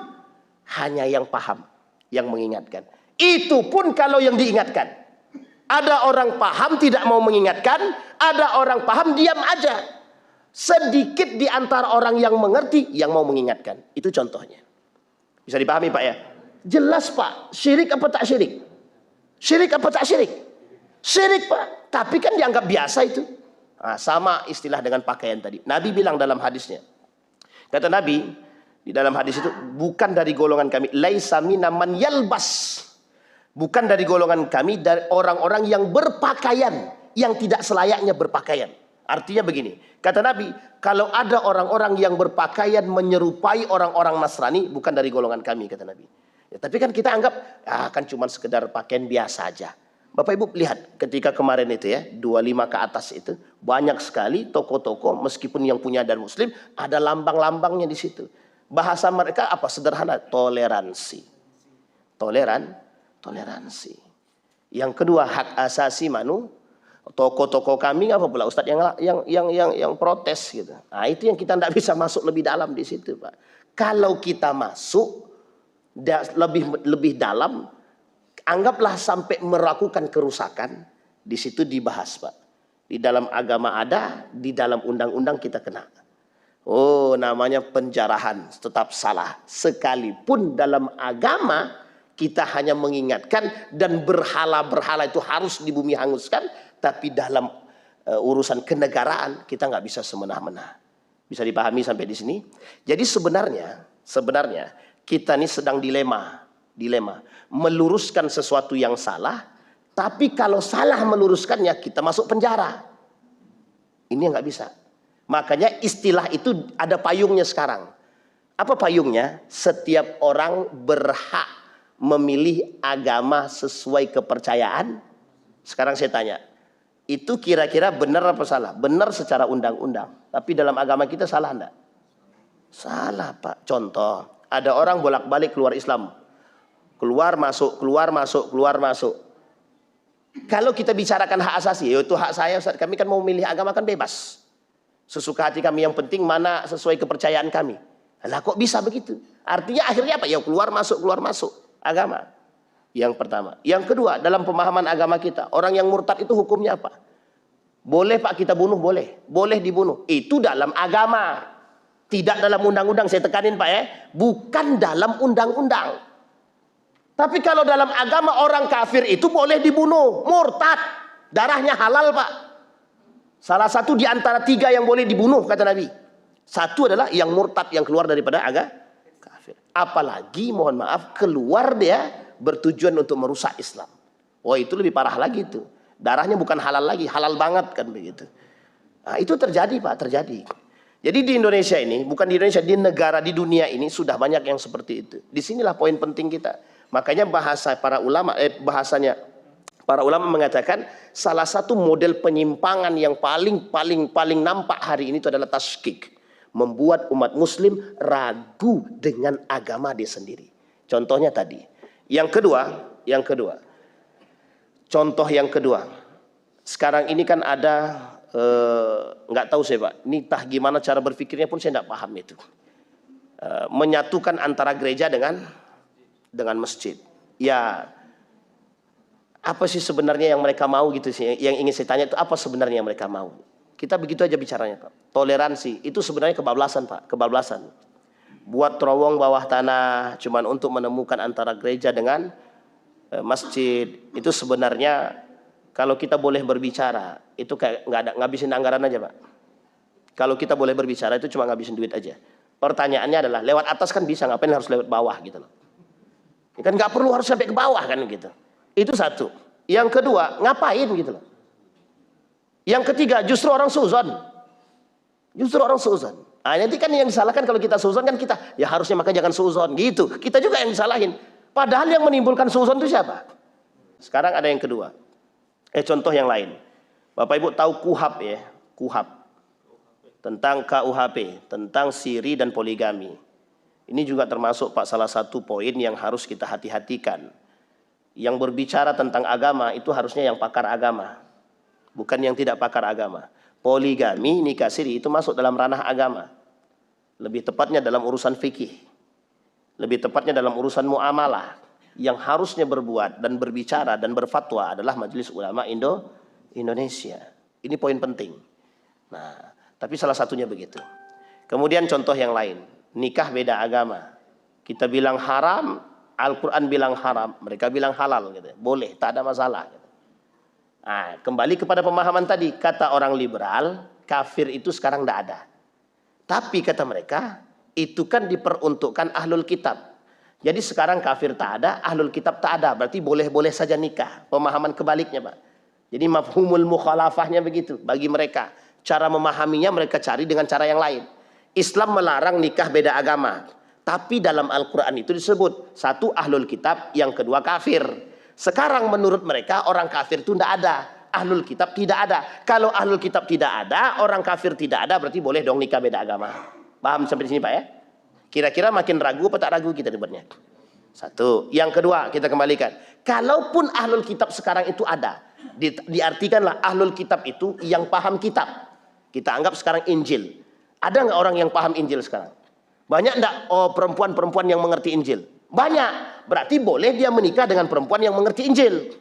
hanya yang paham yang mengingatkan. Itu pun kalau yang diingatkan. Ada orang paham tidak mau mengingatkan, ada orang paham diam aja. Sedikit di antara orang yang mengerti yang mau mengingatkan. Itu contohnya. Bisa dipahami Pak ya? Jelas Pak, syirik apa tak syirik? Syirik apa tak syirik? Syirik Pak, tapi kan dianggap biasa itu. Sama istilah dengan pakaian tadi. Nabi bilang dalam hadisnya. Kata Nabi di dalam hadis itu, bukan dari golongan kami, laisa minna man yalbas. Bukan dari golongan kami, dari orang-orang yang berpakaian yang tidak selayaknya berpakaian. Artinya begini, kata Nabi, kalau ada orang-orang yang berpakaian menyerupai orang-orang Nasrani, bukan dari golongan kami, kata Nabi. Ya, tapi kan kita anggap kan cuma sekedar pakaian biasa aja. Bapak Ibu lihat ketika kemarin itu ya 25 ke atas itu banyak sekali toko-toko meskipun yang punya dan muslim ada lambang-lambangnya di situ. Bahasa mereka apa? Sederhana, toleransi. Toleransi. Yang kedua hak asasi toko-toko kami apa pula Ustadz yang protes gitu. Itu yang kita tidak bisa masuk lebih dalam di situ Pak. Kalau kita masuk lebih dalam, anggaplah sampai melakukan kerusakan, di situ dibahas Pak. Di dalam agama ada, di dalam undang-undang kita kena. Namanya penjarahan, tetap salah. Sekalipun dalam agama kita hanya mengingatkan dan berhala-berhala itu harus di bumi hanguskan, tapi dalam urusan kenegaraan kita nggak bisa semena-mena. Bisa dipahami sampai di sini? Jadi sebenarnya kita ini sedang dilema. Meluruskan sesuatu yang salah, tapi kalau salah meluruskannya kita masuk penjara. Ini yang nggak bisa. Makanya istilah itu ada payungnya sekarang. Apa payungnya? Setiap orang berhak memilih agama sesuai kepercayaan. Sekarang saya tanya, Itu kira-kira benar apa salah? Benar secara undang-undang. Tapi dalam agama kita salah enggak? Salah, Pak. Contoh, ada orang bolak-balik keluar Islam. Keluar masuk, keluar masuk, keluar masuk. Kalau kita bicarakan hak asasi, yaitu hak saya, Ustaz, kami kan mau memilih agama kan bebas. Sesuka hati kami, yang penting mana sesuai kepercayaan kami. Lah kok bisa begitu? Artinya akhirnya apa? Ya keluar masuk agama. Yang pertama. Yang kedua, dalam pemahaman agama kita, orang yang murtad itu hukumnya apa? Boleh Pak kita bunuh? Boleh. Boleh dibunuh. Itu dalam agama. Tidak dalam undang-undang, saya tekanin Pak ya. Bukan dalam undang-undang. Tapi kalau dalam agama orang kafir itu boleh dibunuh. Murtad. Darahnya halal Pak. Salah satu di antara 3 yang boleh dibunuh kata Nabi. Satu adalah yang murtad, yang keluar daripada agama kafir. Apalagi mohon maaf keluar dia bertujuan untuk merusak Islam. Wah itu lebih parah lagi itu. Darahnya bukan halal lagi, halal banget kan begitu. Nah, itu terjadi Pak, terjadi. Jadi di Indonesia ini, bukan di Indonesia, di negara, di dunia ini sudah banyak yang seperti itu. Disinilah poin penting kita. Makanya bahasanya para ulama mengatakan salah satu model penyimpangan yang paling nampak hari ini itu adalah tasykik. Membuat umat muslim ragu dengan agama dia sendiri. Contohnya tadi. Yang kedua. Contoh yang kedua. Sekarang ini kan ada nggak tahu saya Pak, ini entah gimana cara berpikirnya pun saya nggak paham itu. Menyatukan antara gereja dengan masjid. Ya, apa sih sebenarnya yang mereka mau gitu sih? Yang ingin saya tanya itu apa sebenarnya yang mereka mau? Kita begitu aja bicaranya Pak. Toleransi itu sebenarnya kebablasan Pak, kebablasan. Buat terowong bawah tanah cuman untuk menemukan antara gereja dengan masjid. Itu sebenarnya kalau kita boleh berbicara itu kayak nggak ada ngabisin anggaran aja Pak. Kalau kita boleh berbicara itu cuma ngabisin duit aja. Pertanyaannya adalah lewat atas kan bisa, ngapain harus lewat bawah gitu loh. Ya kan nggak perlu harus sampai ke bawah kan gitu. Itu satu. Yang kedua, ngapain gitu loh. Yang ketiga, justru orang suzon. Justru orang suzon. Nah, nanti kan yang disalahkan kalau kita suzon kan kita, ya harusnya maka jangan suzon gitu. Kita juga yang disalahin. Padahal yang menimbulkan suzon itu siapa? Sekarang ada yang kedua. Contoh yang lain. Bapak Ibu tahu KUHP ya? KUHP. Tentang KUHP, tentang siri dan poligami. Ini juga termasuk Pak salah satu poin yang harus kita hati-hatikan. Yang berbicara tentang agama itu harusnya yang pakar agama. Bukan yang tidak pakar agama. Poligami, nikah siri itu masuk dalam ranah agama. Lebih tepatnya dalam urusan fikih. Lebih tepatnya dalam urusan muamalah. Yang harusnya berbuat dan berbicara dan berfatwa adalah Majelis Ulama Indonesia. Ini poin penting. Nah, tapi salah satunya begitu. Kemudian contoh yang lain. Nikah beda agama. Kita bilang haram, Al-Quran bilang haram, mereka bilang halal gitu. Boleh, tak ada masalah gitu. Nah, kembali kepada pemahaman tadi, kata orang liberal, kafir itu sekarang tidak ada. Tapi kata mereka, itu kan diperuntukkan ahlul kitab. Jadi sekarang kafir tak ada, ahlul kitab tak ada. Berarti boleh-boleh saja nikah. Pemahaman kebaliknya Pak. Jadi mafhumul mukhalafahnya begitu bagi mereka. Cara memahaminya mereka cari dengan cara yang lain. Islam melarang nikah beda agama. Tapi dalam Al-Quran itu disebut, satu ahlul kitab, yang kedua kafir. Sekarang menurut mereka orang kafir itu tidak ada, ahlul kitab tidak ada. Kalau ahlul kitab tidak ada, orang kafir tidak ada, berarti boleh dong nikah beda agama. Paham sampai di sini Pak ya? Kira-kira makin ragu apa tak ragu kita debatnya? Satu. Yang kedua kita kembalikan. Kalaupun ahlul kitab sekarang itu ada, diartikanlah ahlul kitab itu yang paham kitab. Kita anggap sekarang Injil. Ada nggak orang yang paham Injil sekarang? Banyak enggak perempuan-perempuan yang mengerti Injil? Banyak. Berarti boleh dia menikah dengan perempuan yang mengerti Injil.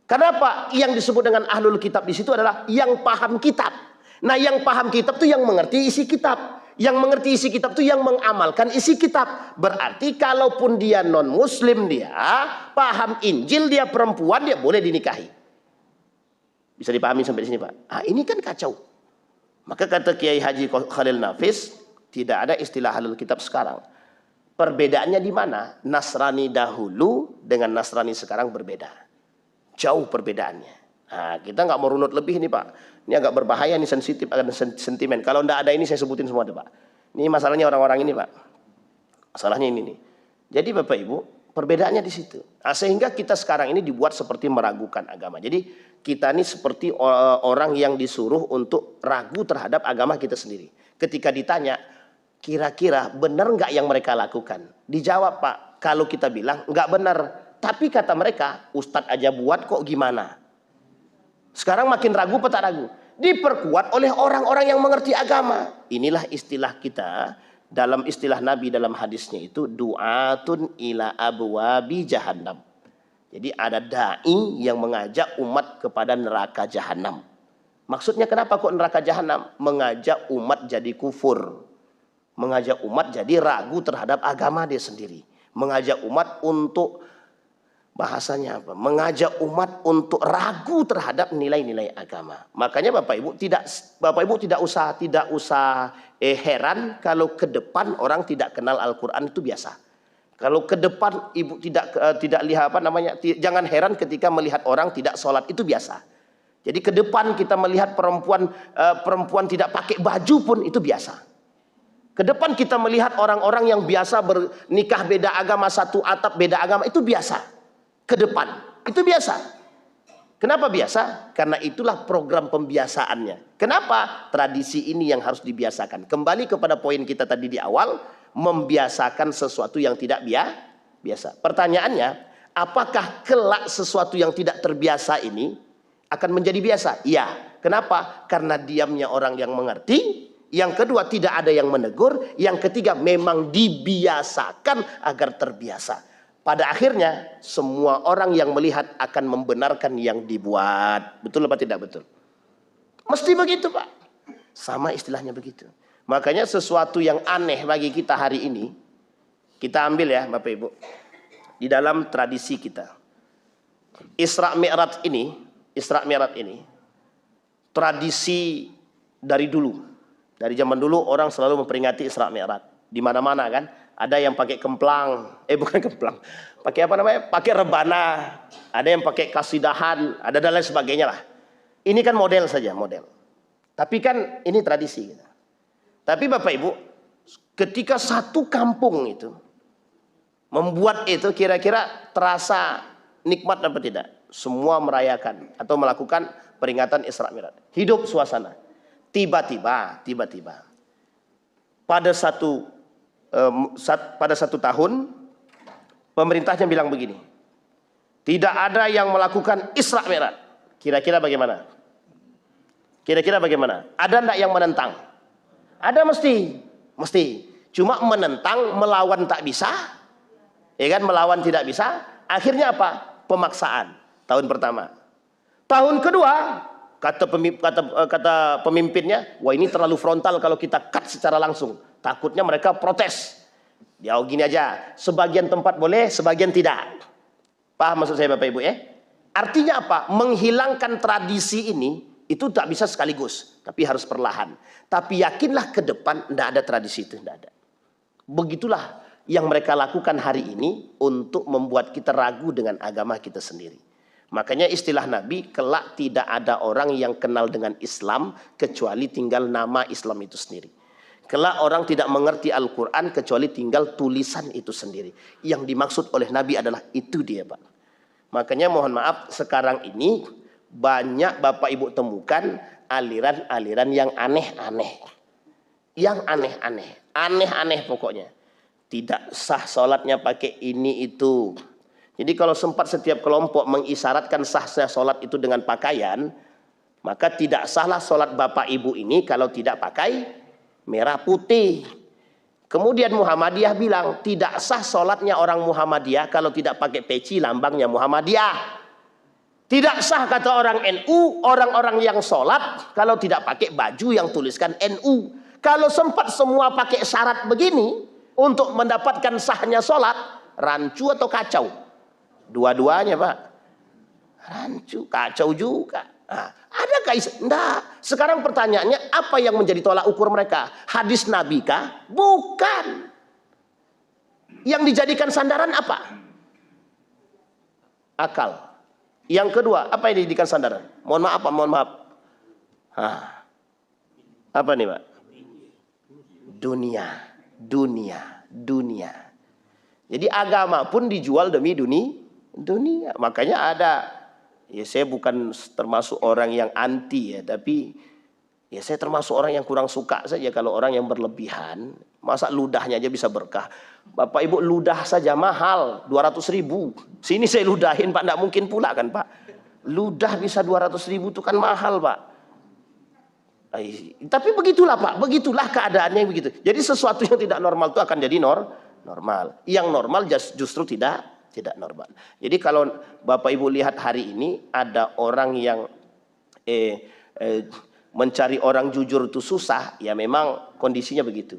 Kenapa? Yang disebut dengan ahlul kitab di situ adalah yang paham kitab. Nah, yang paham kitab itu yang mengerti isi kitab. Yang mengerti isi kitab itu yang mengamalkan isi kitab. Berarti kalaupun dia non-muslim, dia paham Injil, dia perempuan, dia boleh dinikahi. Bisa dipahami sampai di sini Pak? Nah, ini kan kacau. Maka kata Kiai Haji Khalil Nafis, tidak ada istilah ahlul kitab sekarang. Perbedaannya di mana? Nasrani dahulu dengan Nasrani sekarang berbeda. Jauh perbedaannya. Nah, kita nggak mau runut lebih nih Pak. Ini agak berbahaya, nih sensitif, agak sentimen. Kalau nggak ada ini saya sebutin semua deh Pak. Ini masalahnya orang-orang ini Pak. Masalahnya ini nih. Jadi Bapak Ibu, Perbedaannya di situ. Nah, sehingga kita sekarang ini dibuat seperti meragukan agama. Jadi kita ini seperti orang yang disuruh untuk ragu terhadap agama kita sendiri. Ketika ditanya, kira-kira benar nggak yang mereka lakukan? Dijawab, Pak, kalau kita bilang nggak benar. Tapi kata mereka, Ustadz aja buat kok gimana? Sekarang makin ragu apa tak ragu? Diperkuat oleh orang-orang yang mengerti agama. Inilah istilah kita. Dalam istilah Nabi dalam hadisnya itu du'atun ila abwabi jahannam. Jadi ada dai yang mengajak umat kepada neraka jahanam. Maksudnya kenapa kok neraka jahanam? Mengajak umat jadi kufur. Mengajak umat jadi ragu terhadap agama dia sendiri. Mengajak umat untuk bahasanya apa? Mengajak umat untuk ragu terhadap nilai-nilai agama. Makanya Bapak Ibu tidak usah heran kalau ke depan orang tidak kenal Al-Qur'an, itu biasa. Kalau ke depan Ibu tidak lihat jangan heran ketika melihat orang tidak sholat, itu biasa. Jadi ke depan kita melihat perempuan tidak pakai baju pun itu biasa. Ke depan kita melihat orang-orang yang biasa bernikah beda agama, satu atap beda agama, itu biasa. Ke depan itu biasa. Kenapa biasa? Karena itulah program pembiasaannya. Kenapa? Tradisi ini yang harus dibiasakan. Kembali kepada poin kita tadi di awal, membiasakan sesuatu yang tidak biasa. Pertanyaannya, apakah kelak sesuatu yang tidak terbiasa ini akan menjadi biasa? Iya. Kenapa? Karena diamnya orang yang mengerti. Yang kedua, tidak ada yang menegur. Yang ketiga, memang dibiasakan agar terbiasa. Pada akhirnya semua orang yang melihat akan membenarkan yang dibuat. Betul apa tidak betul? Mesti begitu, Pak. Sama istilahnya begitu. Makanya sesuatu yang aneh bagi kita hari ini, kita ambil ya Bapak Ibu, di dalam tradisi kita. Isra Mi'raj ini tradisi dari dulu. Dari zaman dulu orang selalu memperingati Isra Mi'raj. Di mana-mana kan? Ada yang pakai kemplang, bukan kemplang, pakai apa namanya? Pakai rebana, ada yang pakai kasidahan, ada dan lain sebagainya lah. Ini kan model saja, model. Tapi kan ini tradisi. Tapi Bapak Ibu, ketika satu kampung itu membuat itu, kira-kira terasa nikmat apa tidak? Semua merayakan atau melakukan peringatan Isra Mi'raj. Hidup suasana. Tiba-tiba pada satu tahun pemerintahnya bilang begini, tidak ada yang melakukan Isra Mi'raj. Kira-kira bagaimana? Ada enggak yang menentang? Ada, mesti. Cuma menentang, melawan tak bisa. Ya kan, melawan tidak bisa. Akhirnya apa? Pemaksaan. Tahun pertama. Tahun kedua, kata pemimpinnya, wah ini terlalu frontal kalau kita cut secara langsung. Takutnya mereka protes. Ya gini aja, sebagian tempat boleh, sebagian tidak. Paham maksud saya Bapak Ibu ya? Artinya apa? Menghilangkan tradisi ini itu tak bisa sekaligus, tapi harus perlahan. Tapi yakinlah ke depan tidak ada tradisi itu, tidak ada. Begitulah yang mereka lakukan hari ini untuk membuat kita ragu dengan agama kita sendiri. Makanya istilah Nabi, kelak tidak ada orang yang kenal dengan Islam kecuali tinggal nama Islam itu sendiri. Kelak orang tidak mengerti Al-Quran kecuali tinggal tulisan itu sendiri. Yang dimaksud oleh Nabi adalah itu dia, Pak. Makanya mohon maaf, sekarang ini banyak Bapak Ibu temukan aliran-aliran yang aneh-aneh. Yang aneh-aneh. Aneh-aneh pokoknya. Tidak sah sholatnya pakai ini itu. Jadi kalau sempat setiap kelompok mengisyaratkan sahnya sholat itu dengan pakaian, maka tidak sahlah sholat Bapak Ibu ini kalau tidak pakai merah putih. Kemudian Muhammadiyah bilang tidak sah sholatnya orang Muhammadiyah kalau tidak pakai peci lambangnya Muhammadiyah. Tidak sah kata orang NU, orang-orang yang sholat kalau tidak pakai baju yang tuliskan NU. Kalau sempat semua pakai syarat begini untuk mendapatkan sahnya sholat, rancu atau kacau? Dua-duanya, Pak. Rancu, kacau juga. Nah, adakah? Enggak. Sekarang pertanyaannya, apa yang menjadi tolak ukur mereka? Hadis Nabi kah? Bukan. Yang dijadikan sandaran apa? Akal. Yang kedua, apa yang dijadikan sandaran? Mohon maaf, Pak, mohon maaf. Apa nih, Pak? Dunia. Jadi agama pun dijual demi dunia. Makanya ada, ya saya bukan termasuk orang yang anti ya, tapi ya saya termasuk orang yang kurang suka saja kalau orang yang berlebihan. Masa ludahnya aja bisa berkah. Bapak Ibu, ludah saja mahal 200.000. Sini saya ludahin Pak, enggak mungkin pula kan Pak. Ludah bisa 200.000 itu kan mahal Pak. Tapi begitulah Pak, begitulah keadaannya begitu. Jadi sesuatu yang tidak normal itu akan jadi normal. Yang normal justru tidak normal. Jadi kalau Bapak Ibu lihat hari ini ada orang yang mencari orang jujur itu susah, ya memang kondisinya begitu.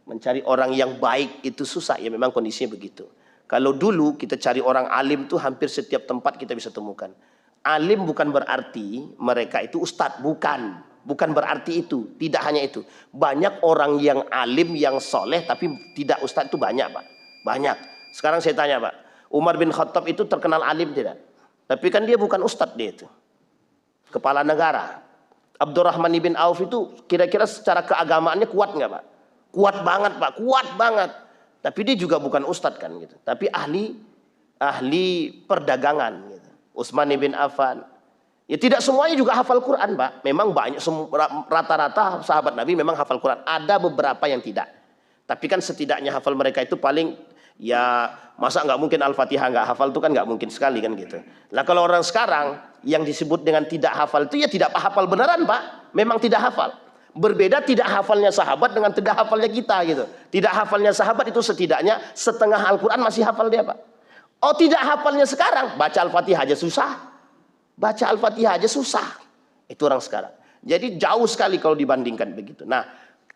Mencari orang yang baik itu susah, ya memang kondisinya begitu. Kalau dulu kita cari orang alim tuh hampir setiap tempat kita bisa temukan. Alim bukan berarti mereka itu ustadz, bukan berarti itu, tidak hanya itu. Banyak orang yang alim, yang soleh tapi tidak ustadz itu banyak Pak, banyak. Sekarang saya tanya Pak, Umar bin Khattab itu terkenal alim tidak? Tapi kan dia bukan ustadz, dia itu kepala negara. Abdurrahman bin Auf itu kira-kira secara keagamaannya kuat nggak Pak? Kuat banget Pak, kuat banget. Tapi dia juga bukan ustadz kan gitu. Tapi ahli perdagangan gitu. Utsman bin Affan. Ya tidak semuanya juga hafal Quran Pak. Memang banyak, rata-rata sahabat Nabi memang hafal Quran. Ada beberapa yang tidak. Tapi kan setidaknya hafal mereka itu paling, ya masa nggak mungkin Al-Fatihah nggak hafal, itu kan nggak mungkin sekali kan gitu. Nah kalau orang sekarang yang disebut dengan tidak hafal itu ya tidak hafal beneran Pak. Memang tidak hafal. Berbeda tidak hafalnya sahabat dengan tidak hafalnya kita gitu. Tidak hafalnya sahabat itu setidaknya setengah Al-Quran masih hafal dia Pak. Oh tidak hafalnya sekarang, baca Al-Fatihah aja susah. Baca Al-Fatihah aja susah. Itu orang sekarang. Jadi jauh sekali kalau dibandingkan begitu. Nah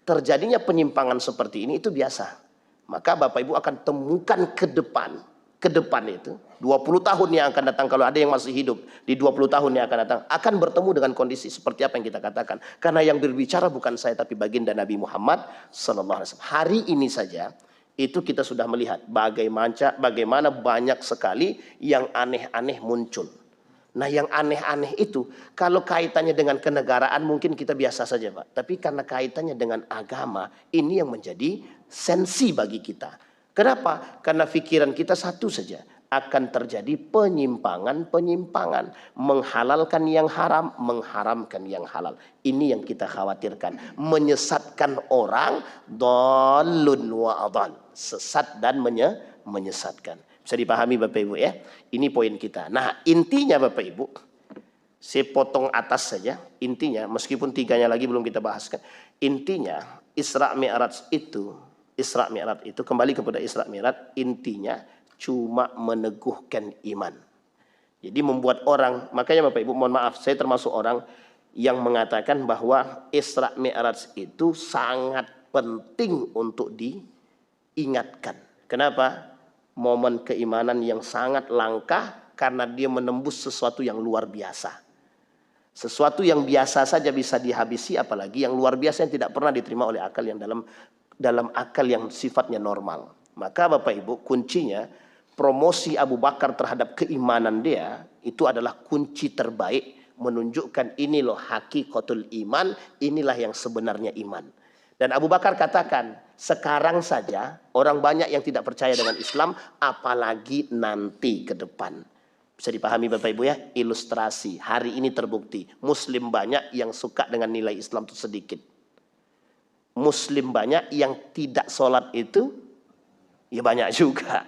terjadinya penyimpangan seperti ini itu biasa. Maka Bapak Ibu akan temukan ke depan itu 20 tahun yang akan datang, kalau ada yang masih hidup di 20 tahun yang akan datang, akan bertemu dengan kondisi seperti apa yang kita katakan. Karena yang berbicara bukan saya tapi baginda Nabi Muhammad sallallahu alaihi wasallam. Hari ini saja itu kita sudah melihat bagaimana banyak sekali yang aneh-aneh muncul. Nah yang aneh-aneh itu kalau kaitannya dengan kenegaraan mungkin kita biasa saja Pak. Tapi karena kaitannya dengan agama, ini yang menjadi sensi bagi kita. Kenapa? Karena pikiran kita satu saja. Akan terjadi penyimpangan. Menghalalkan yang haram, mengharamkan yang halal. Ini yang kita khawatirkan. Menyesatkan orang, dhalun wa adhal. Sesat dan menyesatkan. Bisa dipahami Bapak Ibu ya. Ini poin kita. Nah intinya Bapak Ibu, saya potong atas saja. Intinya meskipun tiganya lagi belum kita bahaskan. Intinya Isra Mi'raj itu kembali kepada Isra Mi'raj, intinya cuma meneguhkan iman. Jadi membuat orang, makanya Bapak Ibu mohon maaf, saya termasuk orang yang mengatakan bahwa Isra Mi'raj itu sangat penting untuk diingatkan. Kenapa? Momen keimanan yang sangat langka karena dia menembus sesuatu yang luar biasa. Sesuatu yang biasa saja bisa dihabisi, apalagi yang luar biasa yang tidak pernah diterima oleh akal yang dalam akal yang sifatnya normal. Maka Bapak Ibu kuncinya promosi Abu Bakar terhadap keimanan dia itu adalah kunci terbaik, menunjukkan ini loh hakikatul iman, inilah yang sebenarnya iman. Dan Abu Bakar katakan, sekarang saja orang banyak yang tidak percaya dengan Islam, apalagi nanti ke depan. Bisa dipahami Bapak Ibu ya, ilustrasi hari ini terbukti Muslim banyak yang suka dengan nilai Islam itu sedikit. Muslim banyak yang tidak sholat itu ya banyak juga.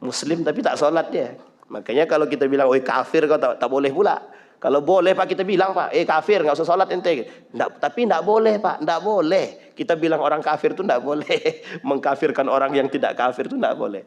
Muslim tapi tak sholat dia. Makanya kalau kita bilang, oh kafir kau tak boleh pula. Kalau boleh Pak kita bilang Pak, kafir nggak usah sholat ente. Tapi nggak boleh Pak, nggak boleh. Kita bilang orang kafir itu nggak boleh. Mengkafirkan orang yang tidak kafir itu nggak boleh.